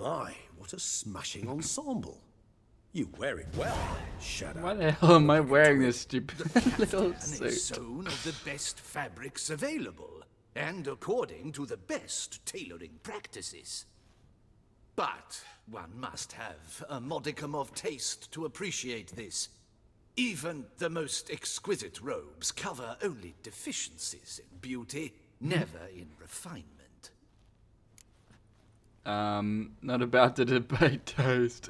My, what a smashing ensemble. You wear it well. Shut Why up. the hell am I wearing this stupid little And is suit? sewn of the best fabrics available, and according to the best tailoring practices. But one must have a modicum of taste to appreciate this. Even the most exquisite robes cover only deficiencies in beauty, never in refinement. Not about to debate taste.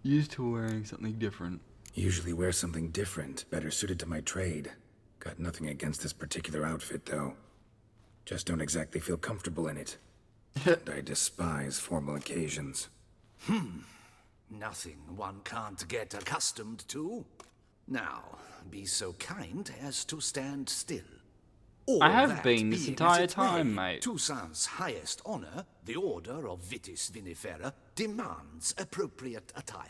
Used to wearing something different. Usually wear something different, better suited to my trade. Got nothing against this particular outfit, though. Just don't exactly feel comfortable in it. And I despise formal occasions. Nothing one can't get accustomed to. Now, be so kind as to stand still. All I have that been this being entire as it time, may, mate. Toussaint's highest honor, the Order of Vitis Vinifera, demands appropriate attire.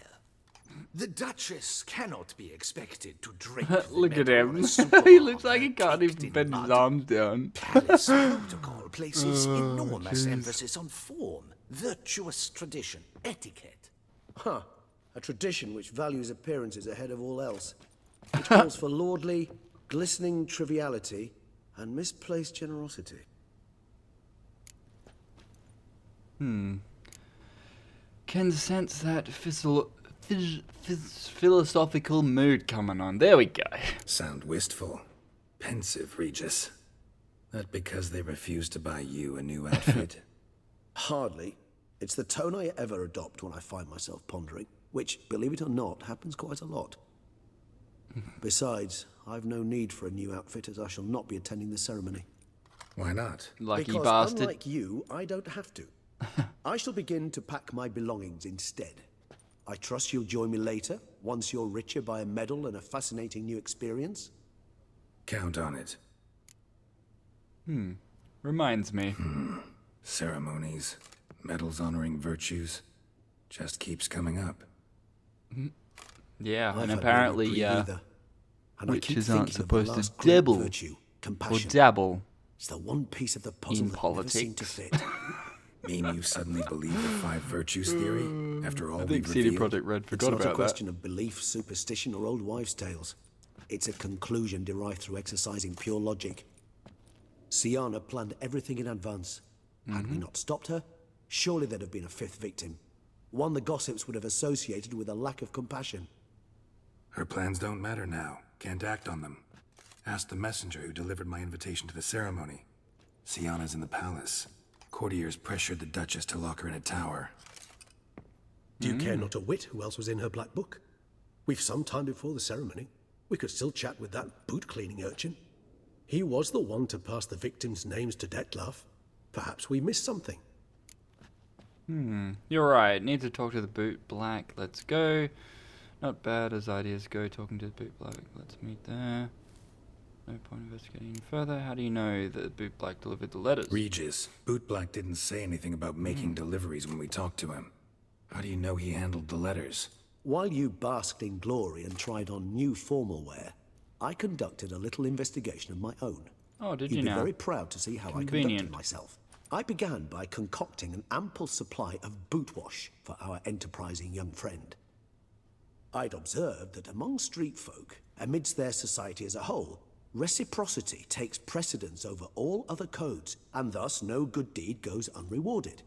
The Duchess cannot be expected to drape the Look at medal on him. a super He looks like armor he can't caked even in bend his mud. arms down. Palace protocol places enormous jeez. emphasis on form, virtuous tradition, etiquette. Huh. A tradition which values appearances ahead of all else. Which calls for lordly, glistening triviality and misplaced generosity. Can sense that philosophical mood coming on. There we go. Sound wistful. Pensive, Regis. Not because they refuse to buy you a new outfit. Hardly. It's the tone I ever adopt when I find myself pondering, which, believe it or not, happens quite a lot. Besides, I've no need for a new outfit as I shall not be attending the ceremony. Why not? Lucky Because bastard. unlike you, I don't have to. I shall begin to pack my belongings instead. I trust you'll join me later, once you're richer by a medal and a fascinating new experience. Count on it. Reminds me. Ceremonies, medals honoring virtues, just keeps coming up. Yeah, I've and had apparently, no reprieve either. And I keep witches aren't thinking of the supposed to last great dabble virtue, or compassion. dabble. It's the one piece of the puzzle in that never seemed to politics. fit. Mean you suddenly believe the 5 virtues theory, after all I we've think CD revealed? Projekt Red It's forgot not a about that. question of belief, superstition, or old wives' tales. It's a conclusion derived through exercising pure logic. Sienna planned everything in advance. Had we not stopped her, surely there'd have been a 5th victim. One the gossips would have associated with a lack of compassion. Her plans don't matter now. Can't act on them. Ask the messenger who delivered my invitation to the ceremony. Sienna's in the palace. Courtiers pressured the Duchess to lock her in a tower. Do you care not a whit who else was in her black book? We've some time before the ceremony. We could still chat with that boot-cleaning urchin. He was the one to pass the victims' names to Detlef. Perhaps we missed something. You're right. Need to talk to the boot black. Let's go. Not bad as ideas go. Talking to the boot black. Let's meet there. No point investigating any further. How do you know that boot black delivered the letters? Regis, Bootblack didn't say anything about making deliveries when we talked to him. How do you know he handled the letters? While you basked in glory and tried on new formal wear, I conducted a little investigation of my own. Oh, did You'd you be now? very proud to see how I Convenient. conducted myself. I began by concocting an ample supply of boot wash for our enterprising young friend. I'd observed that among street folk, amidst their society as a whole, reciprocity takes precedence over all other codes, and thus no good deed goes unrewarded.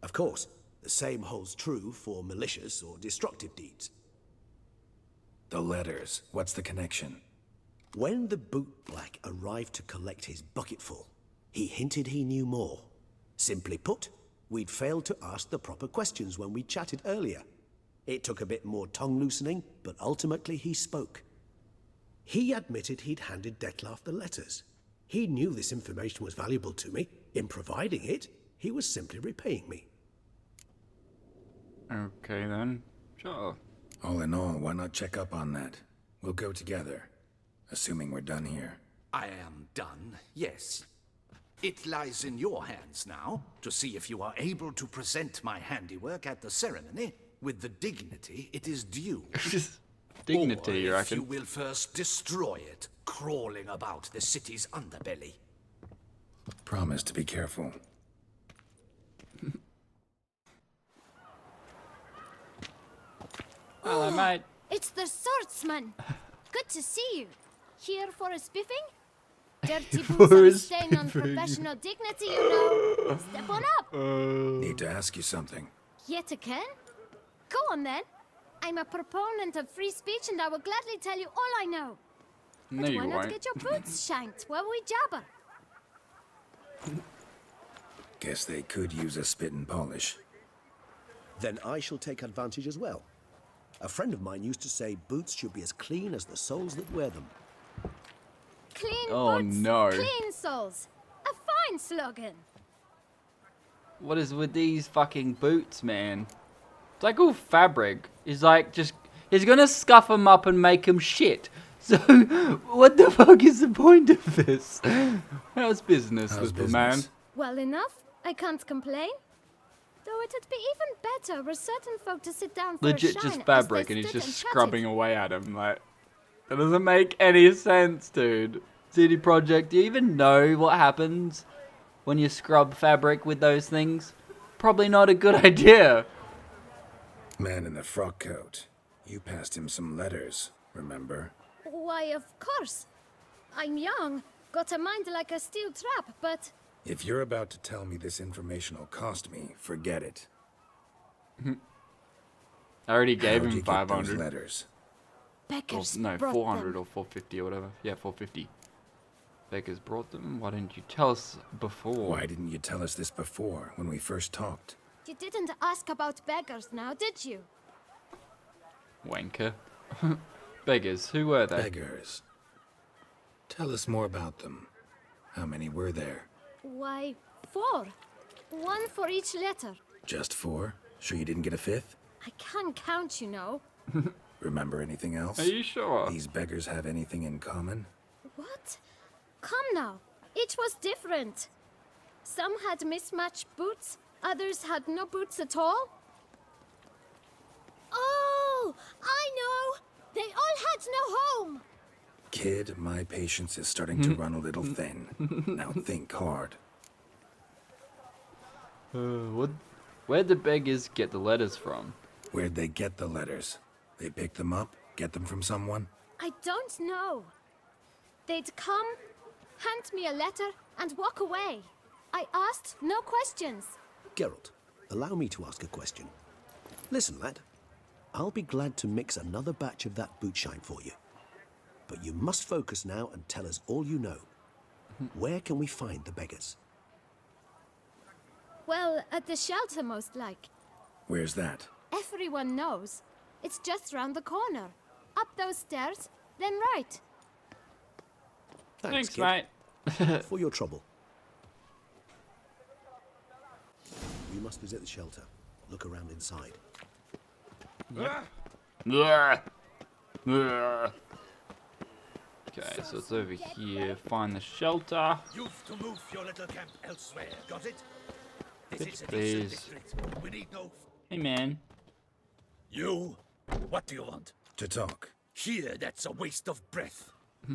Of course, the same holds true for malicious or destructive deeds. The letters. What's the connection? When the boot black arrived to collect his bucketful, he hinted he knew more. Simply put, we'd failed to ask the proper questions when we chatted earlier. It took a bit more tongue loosening, but ultimately he spoke. He admitted he'd handed Detlef the letters. He knew this information was valuable to me. In providing it, he was simply repaying me. Okay then. Sure. All in all, why not check up on that? We'll go together, assuming we're done here. I am done, yes. It lies in your hands now to see if you are able to present my handiwork at the ceremony with the dignity it is due. Dignity, or you if reckon? you will first destroy it, crawling about the city's underbelly. Promise to be careful. Hello, mate. It's the swordsman. Good to see you. Here for a spiffing? Dirty For boots are a a stain on spiffing. professional dignity, you know. Step on up. Need to ask you something. Yet again? Go on then. I'm a proponent of free speech and I will gladly tell you all I know. No, But you why not won't. get your boots shanked while we jabber? Guess they could use a spit and polish. Then I shall take advantage as well. A friend of mine used to say boots should be as clean as the soles that wear them. Clean Oh, boots, no. clean souls. A fine slogan. What is with these fucking boots, man? It's like all fabric. He's like just... He's gonna scuff them up and make them shit. So, what the fuck is the point of this? How's business, How's little man? business? Well enough. I can't complain. Though it'd be even better were certain folk to sit down for Legit a shine just as fabric they and he's stood just and scrubbing chatted. away at him. Like, that doesn't make any sense, dude. CD Projekt, do you even know what happens when you scrub fabric with those things? Probably not a good idea. Man in the frock coat. You passed him some letters, remember? Why, of course. I'm young, got a mind like a steel trap, but If you're about to tell me this information will cost me, forget it. I already gave How'd him you get those 500. letters? Or, beggars no, brought 400 them. or 450 or whatever. Yeah, 450. Beggars brought them? Why didn't you tell us before? Why didn't you tell us this before, when we first talked? You didn't ask about beggars now, did you? Wanker. Beggars, who were they? Beggars. Tell us more about them. How many were there? Why, 4. 1 for each letter. Just 4? Sure you didn't get a 5th? I can't count, you know. Remember anything else? Are you sure? These beggars have anything in common? What? Come now. Each was different. Some had mismatched boots, others had no boots at all. Oh, I know! They all had no home! Kid, my patience is starting to run a little thin. Now think hard. Where'd the beggars get the letters from? Where'd they get the letters? They picked them up? Get them from someone? I don't know. They'd come, hand me a letter, and walk away. I asked no questions. Geralt, allow me to ask a question. Listen, lad. I'll be glad to mix another batch of that boot shine for you. But you must focus now and tell us all you know. Where can we find the beggars? Well, at the shelter, most like. Where's that? Everyone knows. It's just round the corner. Up those stairs, then right. Thanks, kid, mate. for your trouble. You must visit the shelter. Look around inside. Okay, so it's over here. Find the shelter. You've to move your little camp elsewhere, got it? This Bitch, is a please. decent district. We need no... Hey, man. You? What do you want? To talk. Here, that's a waste of breath.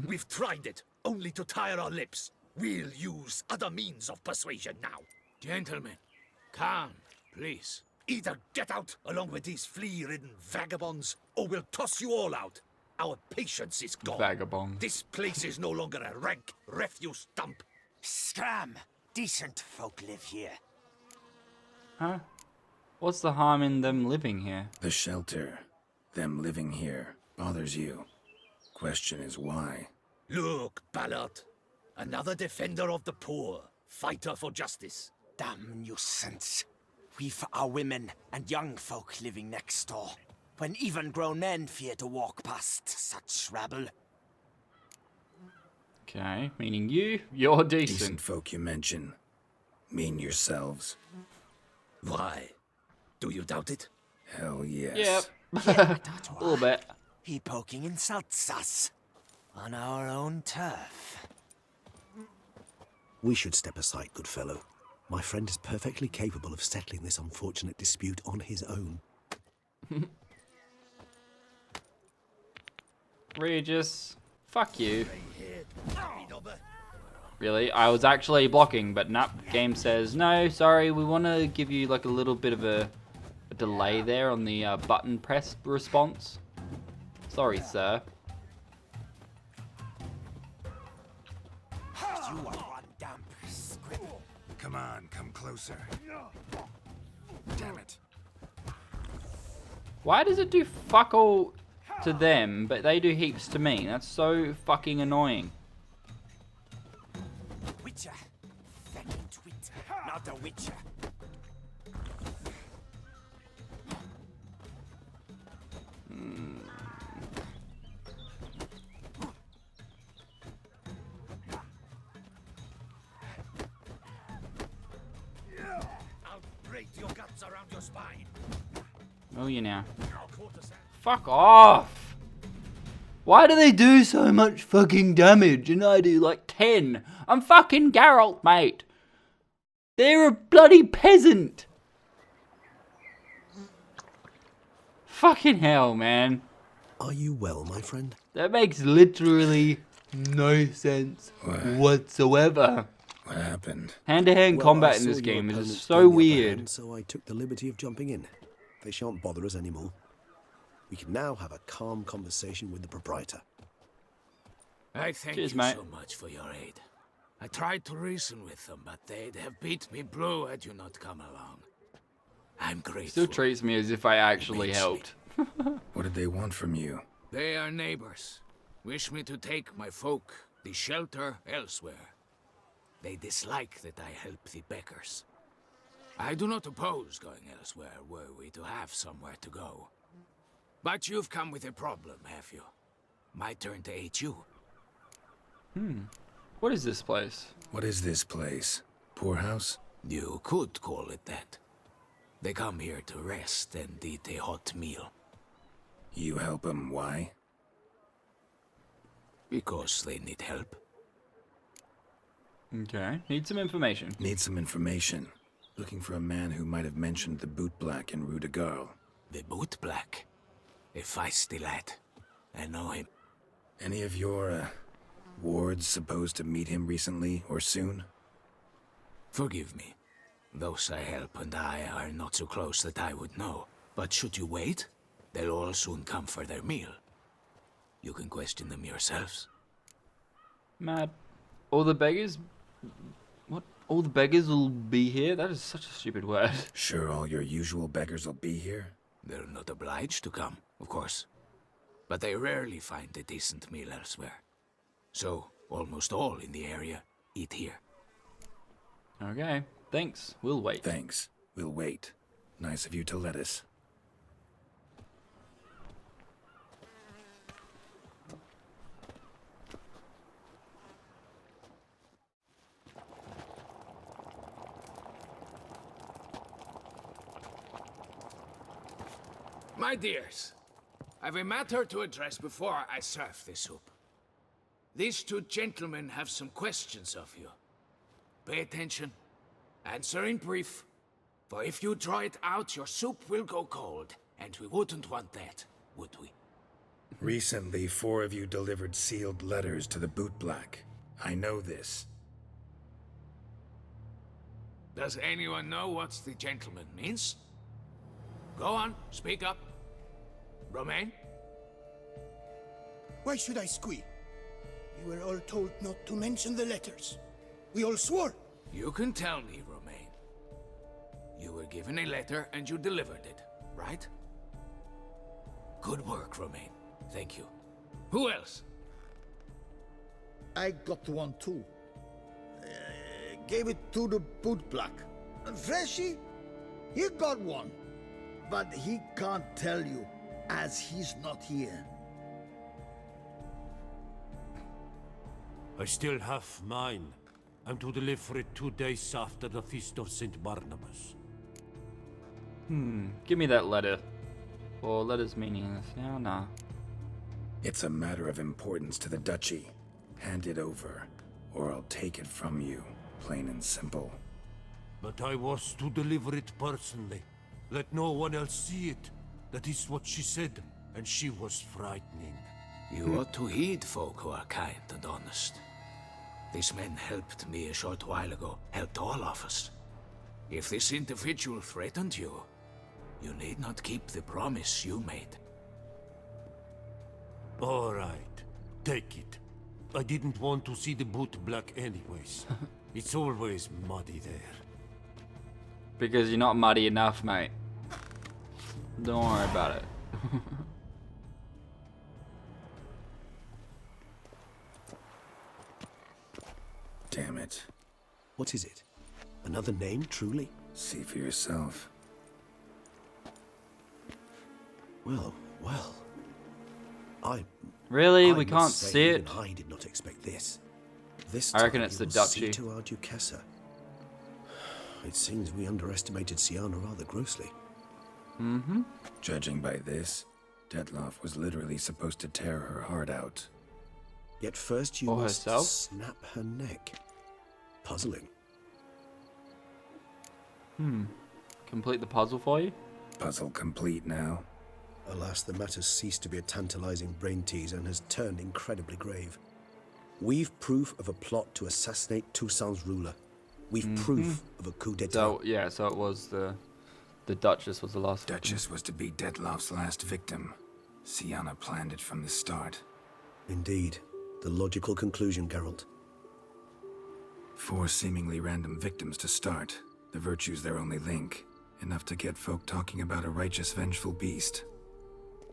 We've tried it, only to tire our lips. We'll use other means of persuasion now. Gentlemen, calm, please. Either get out along with these flea-ridden vagabonds, or we'll toss you all out. Our patience is gone. Vagabond. This place is no longer a rank refuse dump. Scram! Decent folk live here. Huh? What's the harm in them living here? The shelter. Them living here. Bothers you. Question is why? Look, Ballard. Another defender of the poor. Fighter for justice. Damn nuisance. We've our women and young folk living next door, when even grown men fear to walk past such rabble. Okay, meaning you're decent. Decent folk you mention. Mean yourselves. Why? Do you doubt it? Hell yes. Yep. A little bit. He poking insults us on our own turf. We should step aside, good fellow. My friend is perfectly capable of settling this unfortunate dispute on his own. Regis, fuck you. Really? I was actually blocking, but nope. Game says, no, sorry, we want to give you like a little bit of a delay there on the button press response. Sorry, sir. You are one damp squib. Come on, come closer. Damn it. Why does it do fuck all to them, but they do heaps to me? That's so fucking annoying. Witcher. Fucking twit. Not a witcher. I'll break your guts around your spine. Oh, you now. I'll quarter sand. Fuck off! Why do they do so much fucking damage and I do like 10? I'm fucking Geralt, mate. They're a bloody peasant. Fucking hell, man. Are you well, my friend? That makes literally no sense whatsoever. What happened? Hand-to-hand Well, combat I in saw this your game is opponents so gain the upper weird. hand, so I took the liberty of jumping in. They shan't bother us anymore. We can now have a calm conversation with the proprietor. I thank Cheers, you mate. so much for your aid. I tried to reason with them, but they'd have beat me blue had you not come along. I'm grateful. Still treats me as if I actually helped. What did they want from you? They are neighbors. Wish me to take my folk, the shelter, elsewhere. They dislike that I help the beggars. I do not oppose going elsewhere were we to have somewhere to go. But you've come with a problem, have you? My turn to aid you. What is this place? What is this place? Poorhouse? You could call it that. They come here to rest and eat a hot meal. You help them, why? Because they need help. Okay, need some information. Need some information. Looking for a man who might have mentioned the boot black in Rue de Garl. The boot black. A feisty lad. I know him. Any of your, wards supposed to meet him recently or soon? Forgive me. Those I help and I are not so close that I would know. But should you wait, they'll all soon come for their meal. You can question them yourselves. Mad. All the beggars? What? All the beggars will be here? That is such a stupid word. Sure all your usual beggars will be here? They're not obliged to come, of course. But they rarely find a decent meal elsewhere. So, almost all in the area eat here. Okay, thanks. We'll wait. Thanks. We'll wait. Nice of you to let us. My dears, I've a matter to address before I serve the soup. These two gentlemen have some questions of you. Pay attention. Answer in brief. For if you draw it out, your soup will go cold. And we wouldn't want that, would we? Recently, 4 of you delivered sealed letters to the boot black. I know this. Does anyone know what the gentleman means? Go on, speak up. Romain? Why should I squeal? We were all told not to mention the letters. We all swore. You can tell me, Romain. You were given a letter and you delivered it, right? Good work, Romain. Thank you. Who else? I got one too. Gave it to the boot black. And Freshy, he got one. But he can't tell you, as he's not here. I still have mine. I'm to deliver it 2 days after the Feast of St. Barnabas. Give me that letter. Or letters meaningless. Now, nah. It's a matter of importance to the duchy. Hand it over, or I'll take it from you. Plain and simple. But I was to deliver it personally. Let no one else see it. That is what she said, and she was frightening. You ought to heed folk who are kind and honest. These men helped me a short while ago, helped all of us. If this individual threatened you, You need not keep the promise you made. All right, take it. I didn't want to see the boot black anyways. It's always muddy there. Because you're not muddy enough, mate. Don't worry about it. Damn it. What is it? Another name, truly? See for yourself. Well, well. Really? I We must can't say see it? even I did not expect this. This I reckon time it's you the will see duchy. to our Duchessa. It seems we underestimated Sienna rather grossly. Mm-hmm. Judging by this, Detloff was literally supposed to tear her heart out. Yet first you Or must herself? snap her neck. Puzzling. Complete the puzzle for you? Puzzle complete now. Alas, the matter's ceased to be a tantalizing brain tease and has turned incredibly grave. We've proof of a plot to assassinate Toussaint's ruler. We've proof of a coup d'etat. So, yeah, so it was the Duchess was the last victim. Duchess was to be Detloff's last victim. Sienna planned it from the start. Indeed. The logical conclusion, Geralt. 4 seemingly random victims to start. The virtue's their only link. Enough to get folk talking about a righteous, vengeful beast.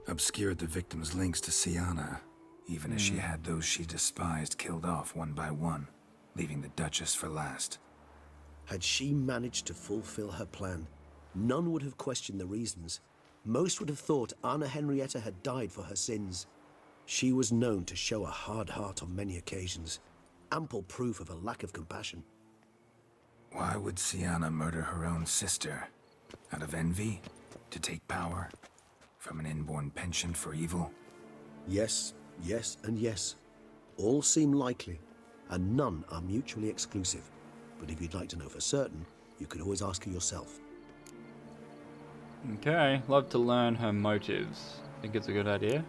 Obscured the victims' links to Sienna, even as she had those she despised killed off one by one, leaving the Duchess for last. Had she managed to fulfill her plan, none would have questioned the reasons. Most would have thought Anna Henrietta had died for her sins. She was known to show a hard heart on many occasions, ample proof of a lack of compassion. Why would Sienna murder her own sister? Out of envy? To take power? From an inborn penchant for evil? Yes, yes, and yes. All seem likely, and none are mutually exclusive. But if you'd like to know for certain, you could always ask her yourself. Okay, love to learn her motives. Think it's a good idea?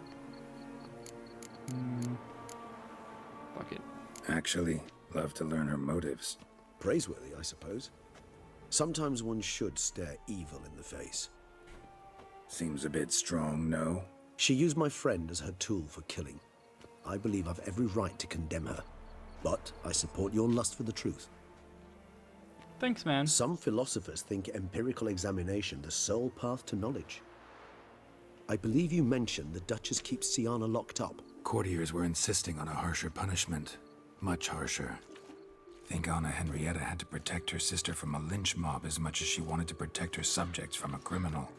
Fuck it. Actually, love to learn her motives. Praiseworthy, I suppose. Sometimes one should stare evil in the face. Seems a bit strong, no? She used my friend as her tool for killing. I believe I've every right to condemn her. But I support your lust for the truth. Thanks, man. Some philosophers think empirical examination the sole path to knowledge. I believe you mentioned the Duchess keeps Sienna locked up. Courtiers were insisting on a harsher punishment. Much harsher. Think Anna Henrietta had to protect her sister from a lynch mob as much as she wanted to protect her subjects from a criminal.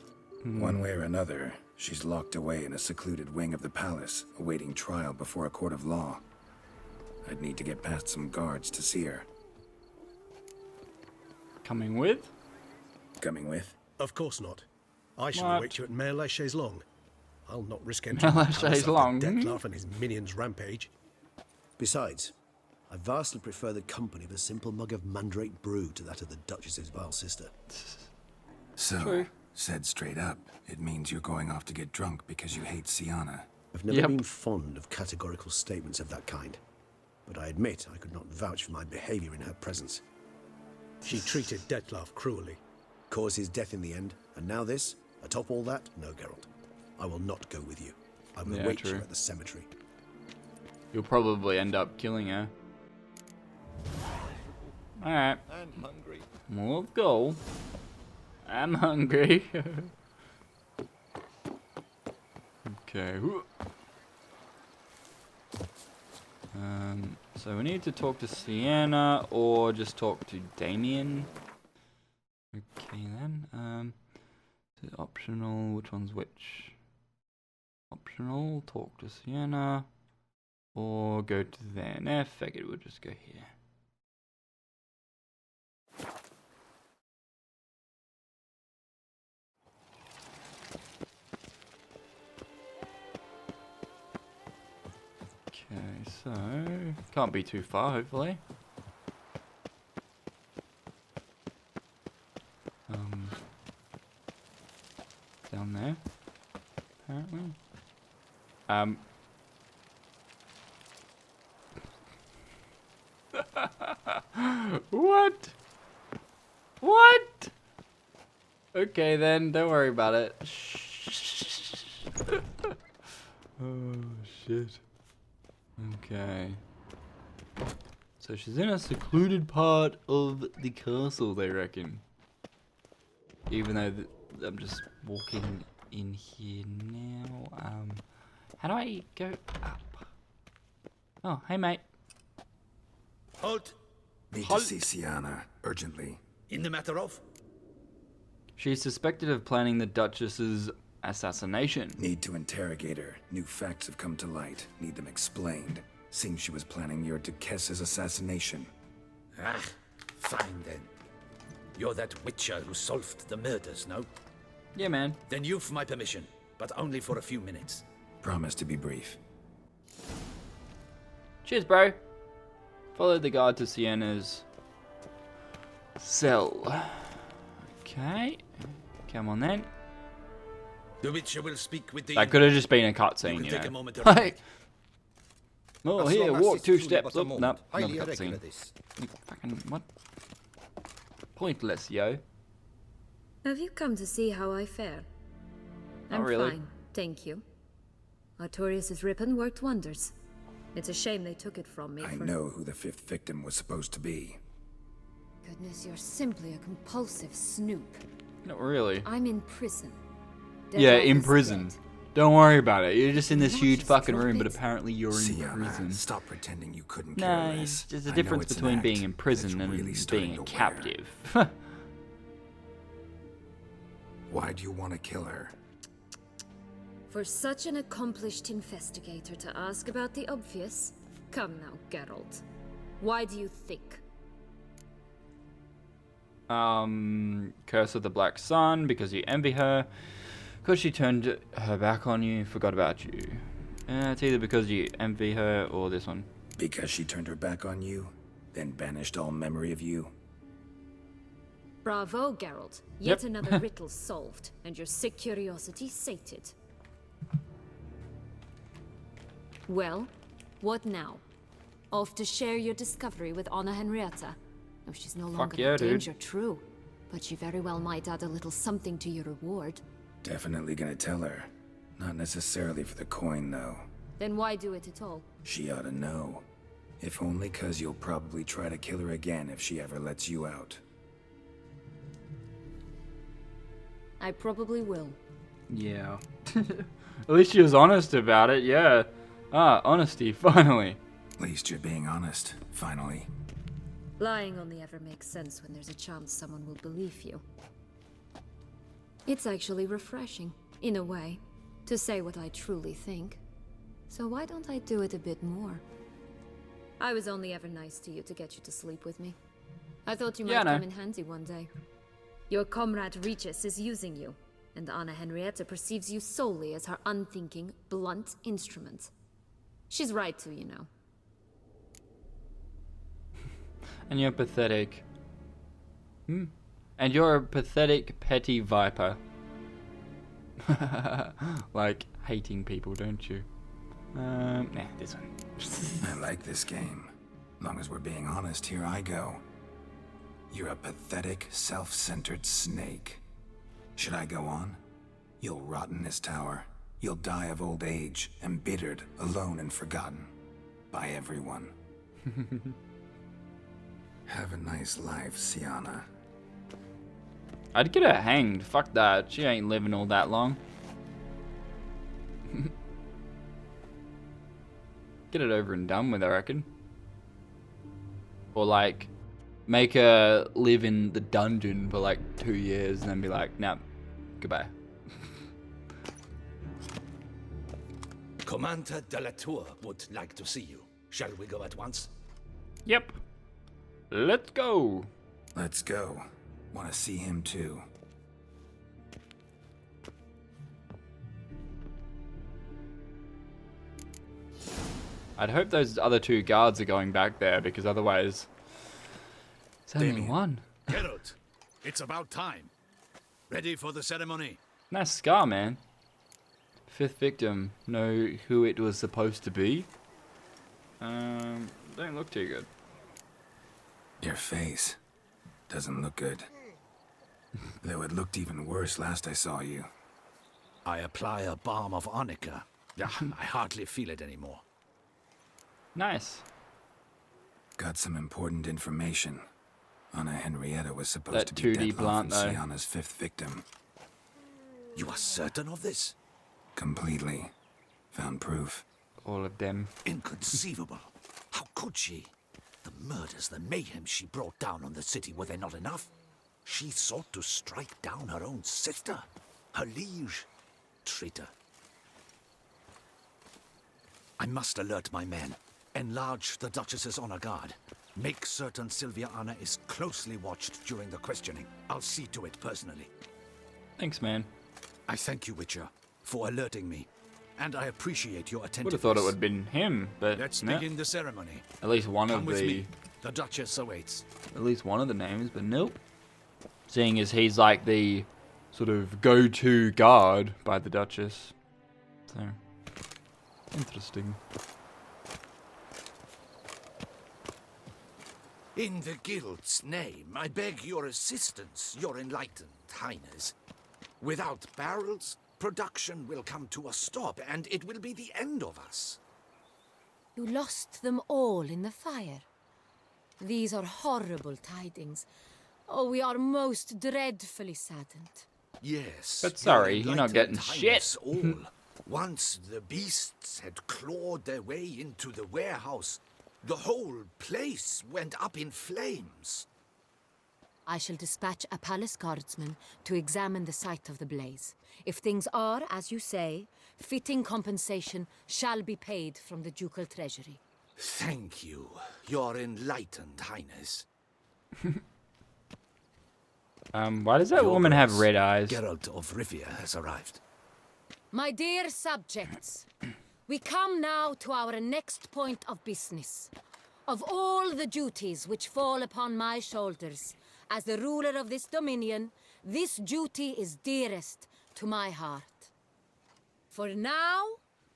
One way or another, she's locked away in a secluded wing of the palace, awaiting trial before a court of law. I'd need to get past some guards to see her. Coming with? Coming with? Of course not. I shall What? await you at Mare la Chaise-Longue. I'll not risk entering the La palace after Chaise-Longue. Detloff and his minions rampage. Besides, I vastly prefer the company of a simple mug of mandrake brew to that of the Duchess's vile sister. So, True. said straight up, it means you're going off to get drunk because you hate Sienna. I've never Yep. been fond of categorical statements of that kind, but I admit I could not vouch for my behavior in her presence. She treated Detloff cruelly, caused his death in the end, and now this? Atop all that? No, Geralt. I will not go with you. I will Yeah, await true. you at the cemetery. You'll probably end up killing her. Alright. I'm hungry. Well, let's go. I'm hungry. Okay. So we need to talk to Sienna or just talk to Damien. Okay then. So optional, which one's which? Optional, talk to Sienna or go to there. Nah, figured we'll just go here. Okay, so can't be too far, hopefully. Down there, apparently. What? What? Okay then, don't worry about it. Oh shit. Okay. So she's in a secluded part of the castle, they reckon. Even though I'm just walking in here now. How do I go up? Oh, hey mate. Halt! Need to see Sienna, urgently. In the matter of? She's suspected of planning the Duchess's assassination. Need to interrogate her. New facts have come to light. Need them explained. Seems she was planning your Duchess's assassination. Ah, fine then. You're that witcher who solved the murders, no? Yeah, man. Then you've my permission, but only for a few minutes. Promise to be brief. Cheers, bro. Follow the guard to Sienna's cell. Okay. Come on then. The witcher will speak with the... That could have just been a cutscene, you take a know. moment to Like, oh, As here, long as walk it's 2 truly steps but a up. moment. Nope, Highly not a irregular, cutscene. this. Fucking, what? Pointless, yo. Have you come to see how I fare? Not I'm really. fine, thank you. Artorias' ribbon worked wonders. It's a shame they took it from me I for... know who the 5th victim was supposed to be. Goodness, you're simply a compulsive snoop. Not really. I'm in prison. Yeah, Geralt in is prison. dead. Don't worry about it. You're just in this Not huge just fucking drop room, but it. apparently you're in Sienna, prison. stop pretending you couldn't care No, less. there's a I know difference it's an between act, being in but prison it's and really starting being a to wear. captive. Why do you want to kill her? For such an accomplished investigator to ask about the obvious? Come now, Geralt. Why do you think? Curse of the Black Sun, because you envy her. Because she turned her back on you, forgot about you. It's either because you envy her or this one. Because she turned her back on you, then banished all memory of you? Bravo, Geralt. Yep. Yet another riddle solved, and your sick curiosity sated. Well, what now? Off to share your discovery with Anna Henrietta? No, she's no longer yeah, in dude. danger, true. But she very well might add a little something to your reward. Definitely gonna tell her. Not necessarily for the coin, though. Then why do it at all? She ought to know. If only 'cause you'll probably try to kill her again if she ever lets you out. I probably will. Yeah. At least she was honest about it, yeah. Ah, honesty, finally. At least you're being honest, finally. Lying only ever makes sense when there's a chance someone will believe you. It's actually refreshing, in a way, to say what I truly think. So why don't I do it a bit more? I was only ever nice to you to get you to sleep with me. I thought you might Yeah, I know. come in handy one day. Your comrade Regis is using you, and Anna Henrietta perceives you solely as her unthinking, blunt instrument. She's right to, you know. And you're pathetic. And you're a pathetic, petty viper. Like, hating people, don't you? Nah, this one. I like this game. Long as we're being honest, here I go. You're a pathetic, self-centered snake. Should I go on? You'll rot in this tower. You'll die of old age, embittered, alone and forgotten. By everyone. Have a nice life, Sienna. I'd get her hanged. Fuck that. She ain't living all that long. Get it over and done with, I reckon. Or like, make her live in the dungeon for like 2 years and then be like, nah, goodbye. Commander de la Tour would like to see you. Shall we go at once? Yep. Let's go. Let's go. Want to see him too. I'd hope those other 2 guards are going back there, because otherwise it's only Damien. one. Geralt, it's about time. Ready for the ceremony? Nice scar, man. 5th victim. Know who it was supposed to be? Don't look too good. Your face doesn't look good. Though it looked even worse last I saw you. I apply a balm of arnica. Yeah, I hardly feel it anymore. Nice. Got some important information. Anna Henrietta was supposed That to be 2D Dettloff plant, and though. Sienna's 5th victim. You are certain of this? Completely. Found proof. All of them. Inconceivable. How could she? The murders, the mayhem she brought down on the city, were they not enough? She sought to strike down her own sister, her liege. Traitor. I must alert my men. Enlarge the Duchess's honor guard. Make certain Sylvia Anna is closely watched during the questioning. I'll see to it personally. Thanks, man. I thank you, Witcher, for alerting me. And I appreciate your attentiveness. Would have thought it would have been him, but Let's no. begin the ceremony. At least one Come of with the me. The Duchess awaits. at least one of the names, but nope. Seeing as he's like the sort of go-to guard by the Duchess. So interesting. In the Guild's name, I beg your assistance, your enlightened highness. Without barrels, production will come to a stop, and it will be the end of us. You lost them all in the fire. These are horrible tidings. Oh, we are most dreadfully saddened. Yes. But sorry, your you're not getting enlightened shit. highness, all. Once the beasts had clawed their way into the warehouse, the whole place went up in flames. I shall dispatch a palace guardsman to examine the site of the blaze. If things are, as you say, fitting compensation shall be paid from the ducal treasury. Thank you, your enlightened highness. Why does that Your woman have Grace, red eyes? Geralt of Rivia has arrived. My dear subjects, we come now to our next point of business. Of all the duties which fall upon my shoulders, as the ruler of this dominion, this duty is dearest to my heart. For now,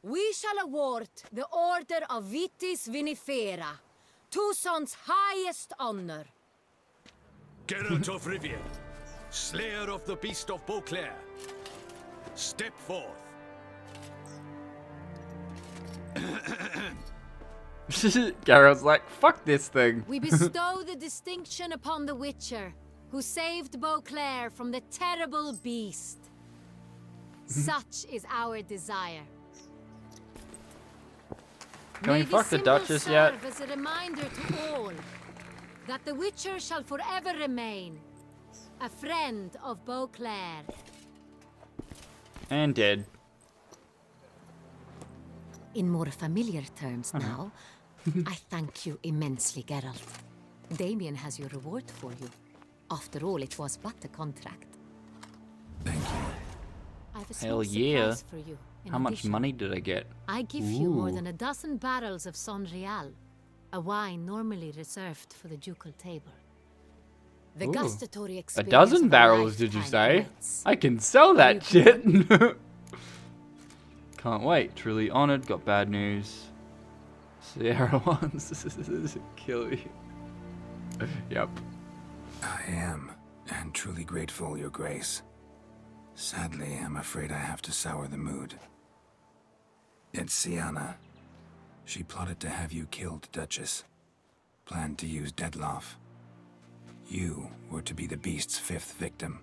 we shall award the Order of Vitis Vinifera, Tucson's highest honor. Geralt of Rivia, slayer of the beast of Beauclair, step forth. Geralt's like, fuck this thing. We bestow the distinction upon the Witcher, who saved Beauclair from the terrible beast. Such is our desire. Can we May fuck the this symbol Duchess yet? serve as a reminder to all that the Witcher shall forever remain a friend of Beauclair. And dead. In more familiar terms now, I thank you immensely, Geralt. Damien has your reward for you. After all, it was but a contract. Thank you. I've a Hell small yeah. surprise for you. in How much addition. money did I get? I give you more Ooh. than a dozen barrels of Son Real, a wine normally reserved for the ducal table. The Ooh. gustatory A experience dozen of barrels, did you lifetime say? awaits. I can sell that You shit. Can't wait. Truly honored. Got bad news. Sierra wants to kill you. Yep. I am, and truly grateful, Your Grace. Sadly, I'm afraid I have to sour the mood. It's Sienna. She plotted to have you killed, Duchess. Planned to use Dettloff. You were to be the beast's 5th victim.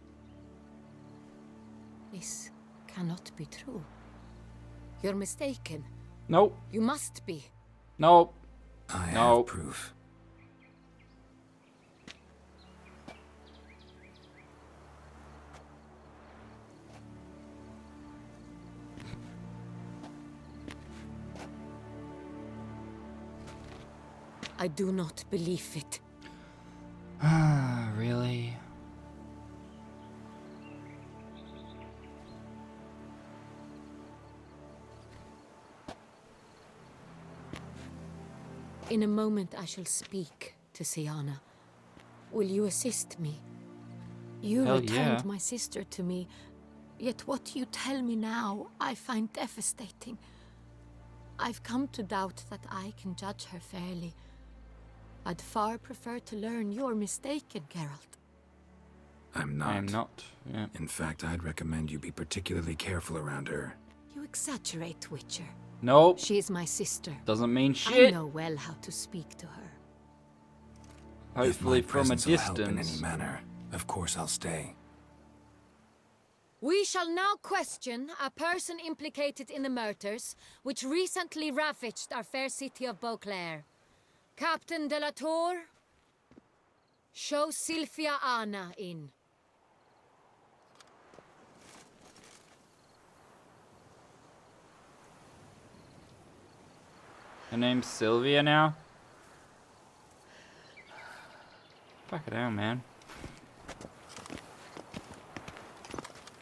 This cannot be true. You're mistaken. Nope. You must be. Nope. I No. have proof. I do not believe it. Really? In a moment I shall speak to Sienna. Will you assist me? You Hell returned yeah. my sister to me, yet what you tell me now I find devastating. I've come to doubt that I can judge her fairly. I'd far prefer to learn you're mistaken, Geralt. I'm not. I am not. Yeah. In fact, I'd recommend you be particularly careful around her. You exaggerate, Witcher. Nope. She is my sister. Doesn't mean I shit. know well how to speak to her. Hopefully if my from a presence will help in any distance. manner, of course I'll stay. We shall now question a person implicated in the murders which recently ravaged our fair city of Beauclair. Captain de la Tour, show Sylvia Anna in. Her name's Sylvia now? Fuck it out, man.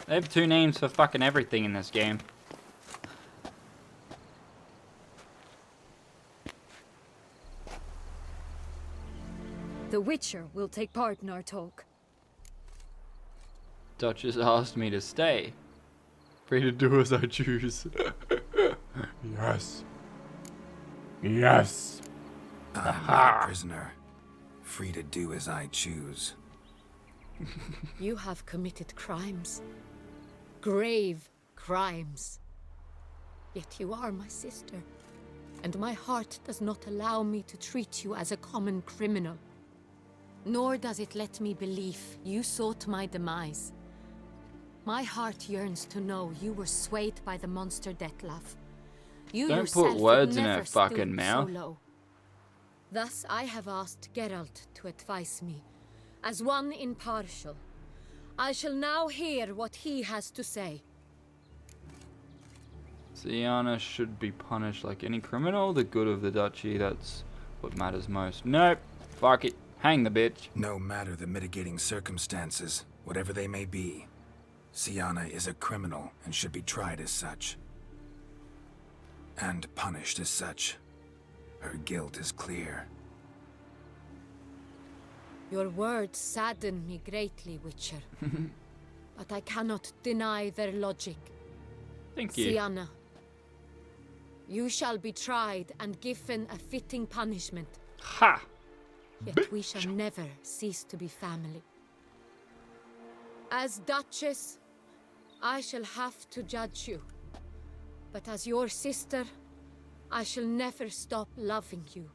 They have 2 names for fucking everything in this game. The Witcher will take part in our talk. Duchess asked me to stay. Free to do as I choose. Yes. Yes. I'm not a prisoner. Free to do as I choose. You have committed crimes. Grave crimes. Yet you are my sister. And my heart does not allow me to treat you as a common criminal. Nor does it let me believe you sought my demise. My heart yearns to know you were swayed by the monster Dettlaff. You Don't yourself put words in never her fucking stooped mouth. So low. Thus I have asked Geralt to advise me, as one impartial. I shall now hear what he has to say. Sienna should be punished like any criminal. The good of the duchy, that's what matters most. Nope. Fuck it. Hang the bitch. No matter the mitigating circumstances, whatever they may be, Sienna is a criminal and should be tried as such. And punished as such. Her guilt is clear. Your words sadden me greatly, Witcher. But I cannot deny their logic. Thank you. Sienna, you shall be tried and given a fitting punishment. Ha! Yet we shall never cease to be family. As Duchess, I shall have to judge you. But as your sister, I shall never stop loving you.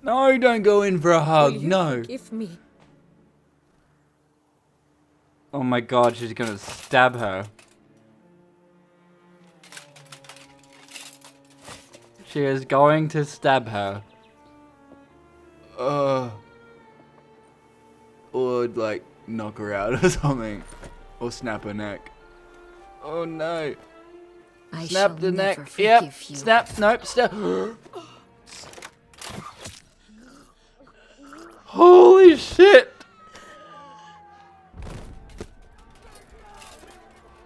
No, don't go in for a hug. Will you No. forgive me? Oh my god, she's gonna stab her. She is going to stab her. Or like knock her out or something. Or snap her neck. Oh no. I Snap shall the never neck. forgive Yep. you. Snap. Nope. Snap. Holy shit.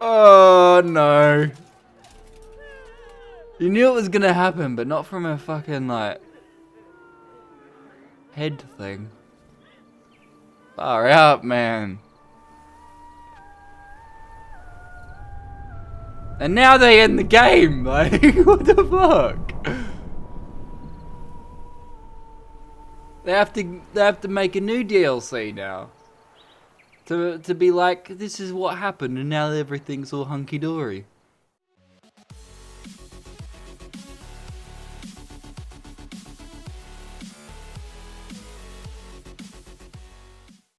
Oh no. You knew it was gonna happen, but not from a fucking like head thing. Far out, man. And now they end the game, like what the fuck? They have to make a new DLC now. To be like, this is what happened and now everything's all hunky dory.